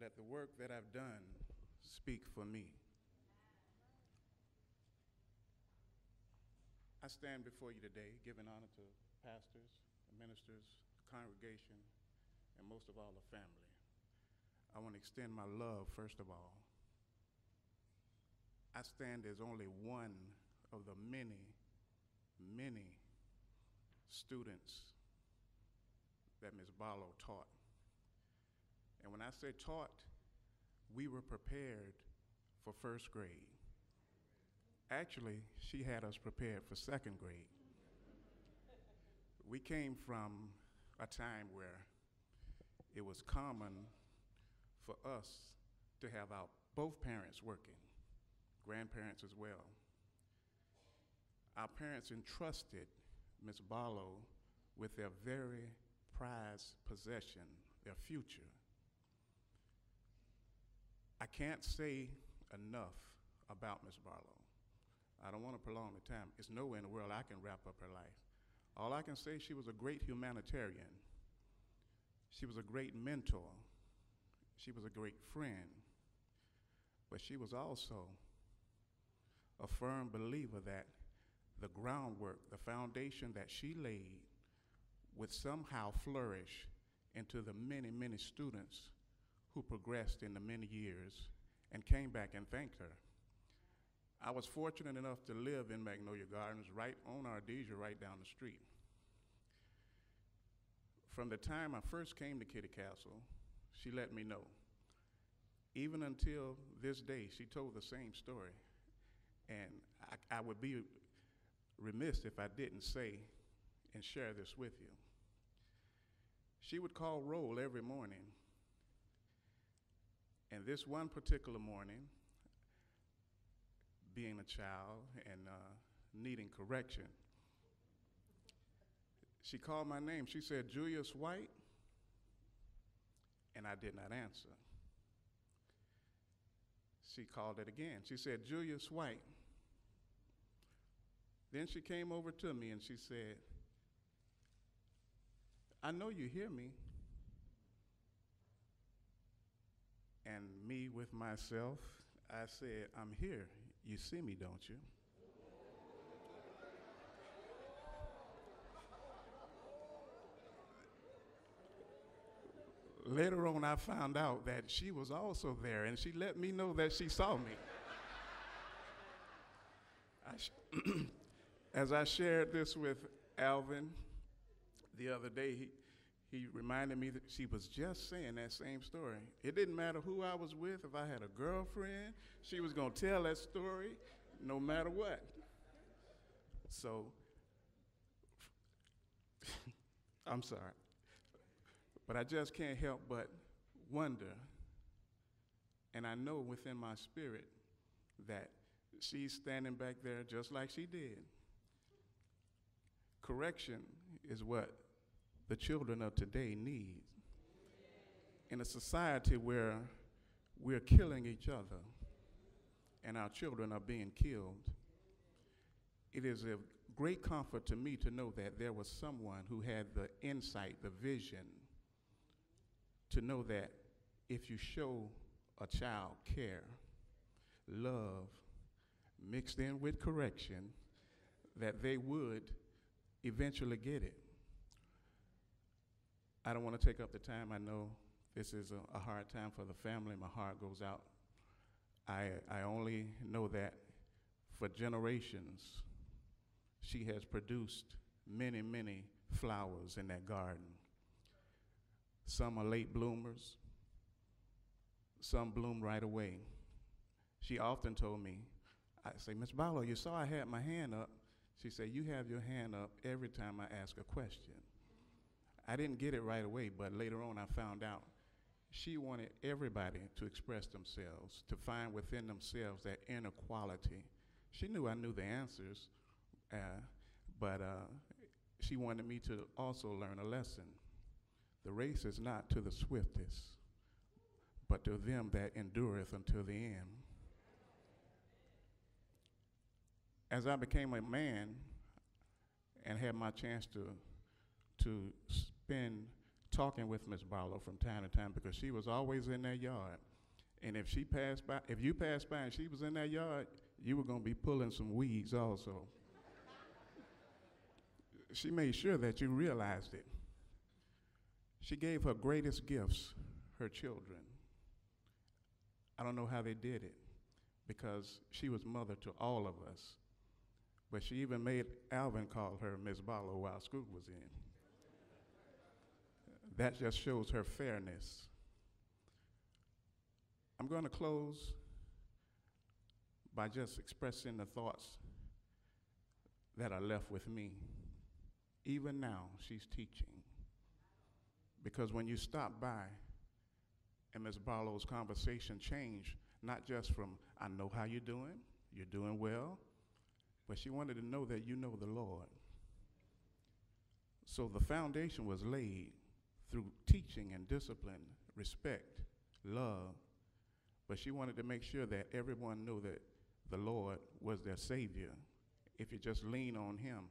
let the work that I've done speak for me. I stand before you today giving honor to pastors, ministers, the congregation, and most of all, the family. I want to extend my love, first of all. I stand as only one of the many, many students that Ms. Barlow taught. And when I say taught, we were prepared for first grade. Actually, she had us prepared for second grade. We came from a time where it was common for us to have our both parents working, grandparents as well. Our parents entrusted Ms. Barlow with their very prized possession, their future. I can't say enough about Ms. Barlow. I don't want to prolong the time. It's nowhere in the world I can wrap up her life. All I can say, she was a great humanitarian. She was a great mentor. She was a great friend. But she was also a firm believer that the groundwork, the foundation that she laid would somehow flourish into the many, many students who progressed in the many years and came back and thanked her. I was fortunate enough to live in Magnolia Gardens, right on Ardesia, right down the street. From the time I first came to Kiddie Castle, she let me know. Even until this day, she told the same story. And I would be remiss if I didn't say and share this with you. She would call roll every morning. And this one particular morning, being a child and needing correction, she called my name. She said, "Julius White," and I did not answer. She called it again. She said, "Julius White." Then she came over to me and she said, "I know you hear me." And me with myself, I said, "I'm here. You see me, don't you?" Later on, I found out that she was also there, and she let me know that she saw me. As I shared this with Alvin the other day, he reminded me that she was just saying that same story. It didn't matter who I was with. If I had a girlfriend, she was going to tell that story no matter what. So, I'm sorry. But I just can't help but wonder, and I know within my spirit that she's standing back there just like she did. Correction is what the children of today need. In a society where we're killing each other and our children are being killed, it is a great comfort to me to know that there was someone who had the insight, the vision, to know that if you show a child care, love, mixed in with correction, that they would eventually get it. I don't want to take up the time. I know this is a hard time for the family. My heart goes out. I only know that for generations, she has produced many, many flowers in that garden. Some are late bloomers. Some bloom right away. She often told me, I say, "Miss Barlow, you saw I had my hand up." She said, "You have your hand up every time I ask a question." I didn't get it right away, but later on I found out she wanted everybody to express themselves, to find within themselves that inner quality. She knew I knew the answers, but she wanted me to also learn a lesson. The race is not to the swiftest, but to them that endureth until the end. As I became a man and had my chance to spend talking with Miss Barlow from time to time because she was always in that yard. And if you passed by and she was in that yard, you were going to be pulling some weeds also. She made sure that you realized it. She gave her greatest gifts, her children. I don't know how they did it because she was mother to all of us. But she even made Alvin call her Miss Barlow while school was in. That just shows her fairness. I'm going to close by just expressing the thoughts that are left with me. Even now, she's teaching. Because when you stop by and Ms. Barlow's conversation changed, not just from, I know how you're doing well, but she wanted to know that you know the Lord. So the foundation was laid through teaching and discipline, respect, love, but she wanted to make sure that everyone knew that the Lord was their Savior. If you just lean on Him,